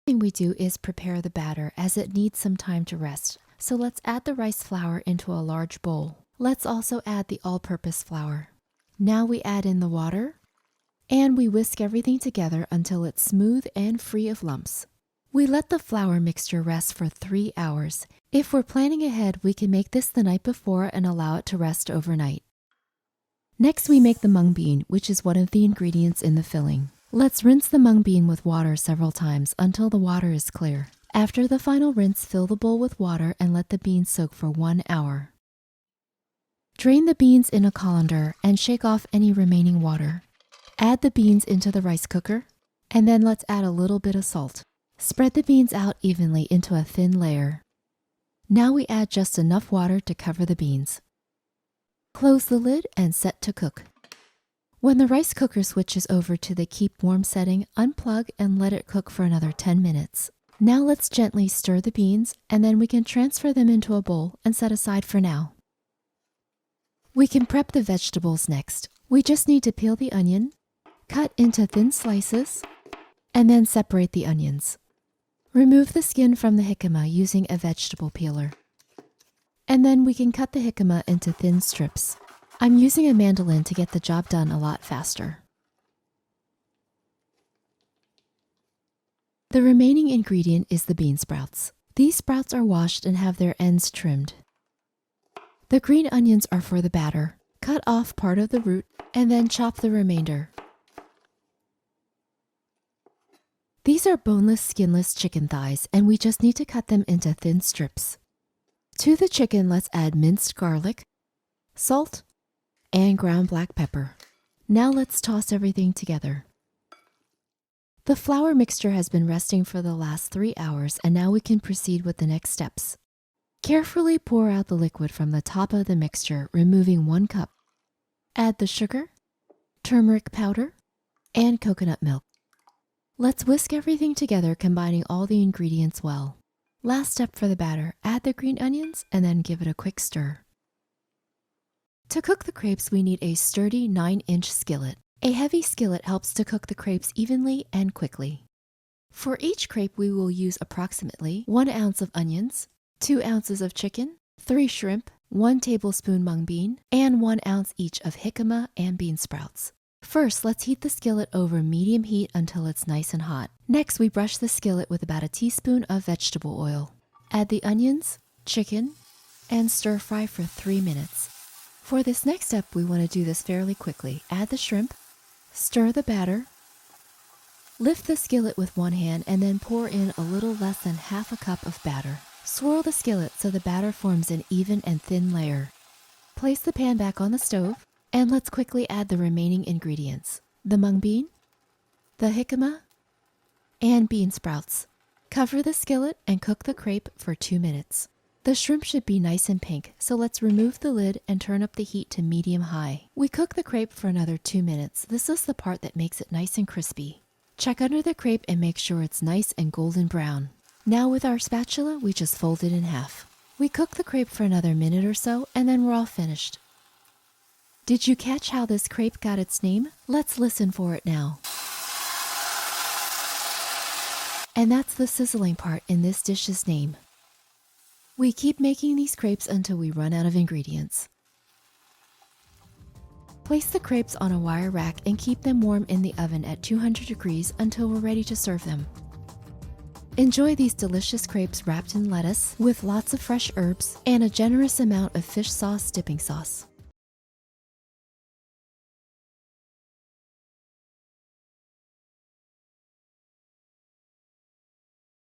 thing we do is prepare the batter as it needs some time to rest. So let's add the rice flour into a large bowl. Let's also add the all-purpose flour. Now we add in the water and we whisk everything together until it's smooth and free of lumps. We let the flour mixture rest for 3 hours. If we're planning ahead, we can make this the night before and allow it to rest overnight. Next, we make the mung bean, which is one of the ingredients in the filling. Let's rinse the mung bean with water several times until the water is clear. After the final rinse, fill the bowl with water and let the beans soak for 1 hour. Drain the beans in a colander and shake off any remaining water. Add the beans into the rice cooker, and then let's add a little bit of salt. Spread the beans out evenly into a thin layer. Now we add just enough water to cover the beans. Close the lid and set to cook. When the rice cooker switches over to the keep warm setting, unplug and let it cook for another 10 minutes. Now let's gently stir the beans, and then we can transfer them into a bowl and set aside for now. We can prep the vegetables next. We just need to peel the onion, cut into thin slices, and then separate the onions. Remove the skin from the jicama using a vegetable peeler. And then we can cut the jicama into thin strips. I'm using a mandolin to get the job done a lot faster. The remaining ingredient is the bean sprouts. These sprouts are washed and have their ends trimmed. The green onions are for the batter. Cut off part of the root and then chop the remainder. These are boneless, skinless chicken thighs, and we just need to cut them into thin strips. To the chicken, let's add minced garlic, salt, and ground black pepper. Now let's toss everything together. The flour mixture has been resting for the last 3 hours, and now we can proceed with the next steps. Carefully pour out the liquid from the top of the mixture, removing 1 cup. Add the sugar, turmeric powder, and coconut milk. Let's whisk everything together, combining all the ingredients well. Last step for the batter, add the green onions and then give it a quick stir. To cook the crepes, we need a sturdy 9-inch skillet. A heavy skillet helps to cook the crepes evenly and quickly. For each crepe, we will use approximately 1 ounce of onions, 2 ounces of chicken, 3 shrimp, 1 tablespoon mung bean, and 1 ounce each of jicama and bean sprouts. First, let's heat the skillet over medium heat until it's nice and hot. Next, we brush the skillet with about a teaspoon of vegetable oil. Add the onions, chicken, and stir fry for 3 minutes. For this next step, we want to do this fairly quickly. Add the shrimp, stir the batter, lift the skillet with one hand, and then pour in a little less than half a cup of batter. Swirl the skillet so the batter forms an even and thin layer. Place the pan back on the stove, and let's quickly add the remaining ingredients: the mung bean, the jicama, and bean sprouts. Cover the skillet and cook the crepe for 2 minutes. The shrimp should be nice and pink, so let's remove the lid and turn up the heat to medium-high. We cook the crepe for another 2 minutes. This is the part that makes it nice and crispy. Check under the crepe and make sure it's nice and golden brown. Now with our spatula, we just fold it in half. We cook the crepe for another minute or so, and then we're all finished. Did you catch how this crepe got its name? Let's listen for it now. And that's the sizzling part in this dish's name. We keep making these crepes until we run out of ingredients. Place the crepes on a wire rack and keep them warm in the oven at 200 degrees until we're ready to serve them. Enjoy these delicious crepes wrapped in lettuce with lots of fresh herbs and a generous amount of fish sauce dipping sauce.